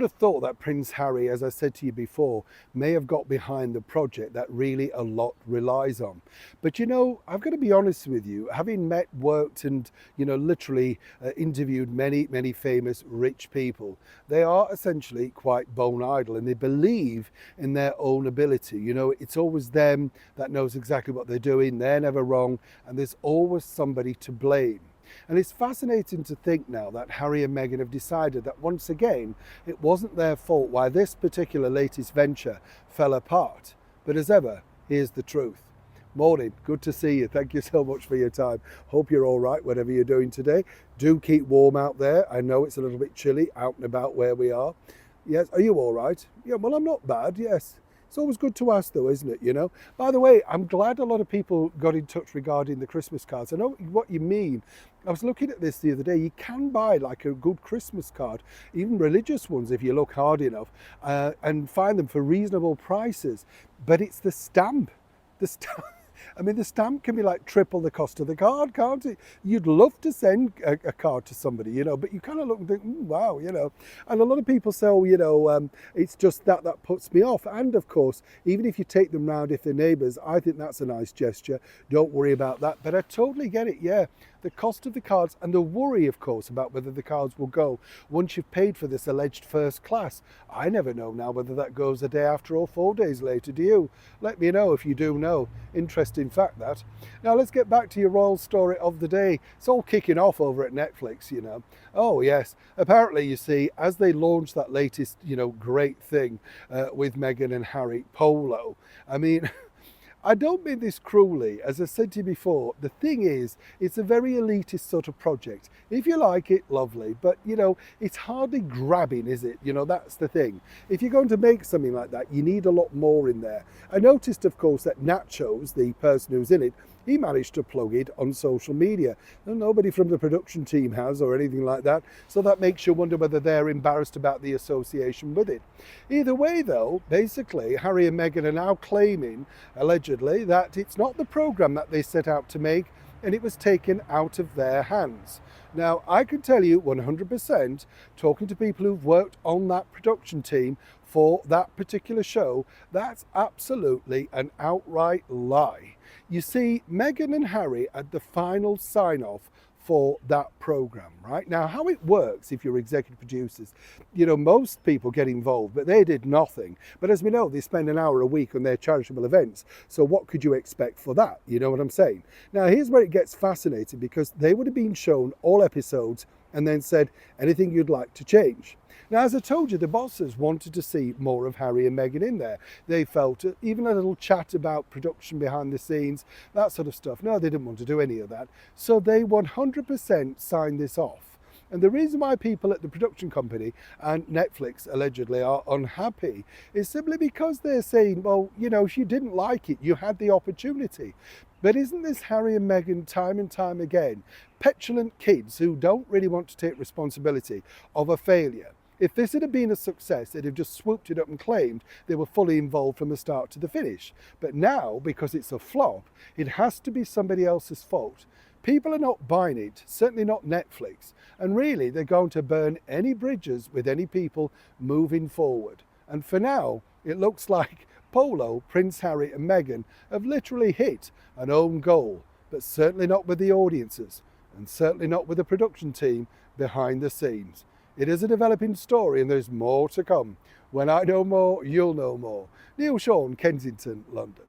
would have thought that Prince Harry, as I said to you before, may have got behind the project that really a lot relies on. But you know, I've got to be honest with you, having met, worked, and literally interviewed many famous rich people, they are essentially quite bone idle and they believe in their own ability. You know, it's always them that knows exactly what they're doing, they're never wrong, and there's always somebody to blame. And it's fascinating to think now that Harry and Meghan have decided that once again, it wasn't their fault why this particular latest venture fell apart. But as ever, here's the truth. Morning, good to see you. Thank you so much for your time. Hope you're all right, whatever you're doing today. Do keep warm out there. I know it's a little bit chilly out and about where we are. Yes, are you all right? Yeah, well, I'm not bad, yes. It's always good to ask though, isn't it, you know? By the way, I'm glad a lot of people got in touch regarding the Christmas cards. I know what you mean. I was looking at this the other day. You can buy like a good Christmas card, even religious ones if you look hard enough, and find them for reasonable prices. But it's the stamp. The stamp. I mean, the stamp can be like triple the cost of the card, can't it? You'd love to send a card to somebody, you know, but you kind of look and think, wow, you know. And a lot of people say, oh, you know, it's just that puts me off. And of course, even if you take them round if they're neighbours, I think that's a nice gesture. Don't worry about that. But I totally get it, yeah. The cost of the cards and the worry, of course, about whether the cards will go once you've paid for this alleged first class. I never know now whether that goes a day after or 4 days later. Do you? Let me know if you do know. Interesting fact that. Now let's get back to your royal story of the day. It's all kicking off over at Netflix, you know. Oh yes, apparently you see, as they launched that latest, you know, great thing with Meghan and Harry, Polo. I mean, I don't mean this cruelly. As I said to you before, the thing is, it's a very elitist sort of project. If you like it, lovely. But, you know, it's hardly grabbing, is it? You know, that's the thing. If you're going to make something like that, you need a lot more in there. I noticed, of course, that Nachos, the person who's in it, he managed to plug it on social media. And nobody from the production team has or anything like that. So that makes you wonder whether they're embarrassed about the association with it. Either way, though, basically, Harry and Meghan are now claiming, allegedly, that it's not the programme that they set out to make and it was taken out of their hands. Now, I can tell you 100%, talking to people who've worked on that production team for that particular show, that's absolutely an outright lie. You see, Meghan and Harry had the final sign-off for that program, right? Now, how it works if you're executive producers, you know, most people get involved, but they did nothing. But as we know, they spend an hour a week on their charitable events. So what could you expect for that? You know what I'm saying? Now, here's where it gets fascinating, because they would have been shown all episodes and then said, anything you'd like to change. Now, as I told you, the bosses wanted to see more of Harry and Meghan in there. They felt even a little chat about production behind the scenes, that sort of stuff. No, they didn't want to do any of that. So they 100% signed this off. And the reason why people at the production company and Netflix allegedly are unhappy is simply because they're saying, well, you know, if you didn't like it, you had the opportunity. But isn't this Harry and Meghan time and time again, petulant kids who don't really want to take responsibility of a failure? If this had been a success, they'd have just swooped it up and claimed they were fully involved from the start to the finish. But now, because it's a flop, it has to be somebody else's fault. People are not buying it, certainly not Netflix. And really, they're going to burn any bridges with any people moving forward. And for now, it looks like Polo, Prince Harry and Meghan have literally hit an own goal, but certainly not with the audiences, and certainly not with the production team behind the scenes. It is a developing story and there's more to come. When I know more, you'll know more. Neil Sean, Kensington, London.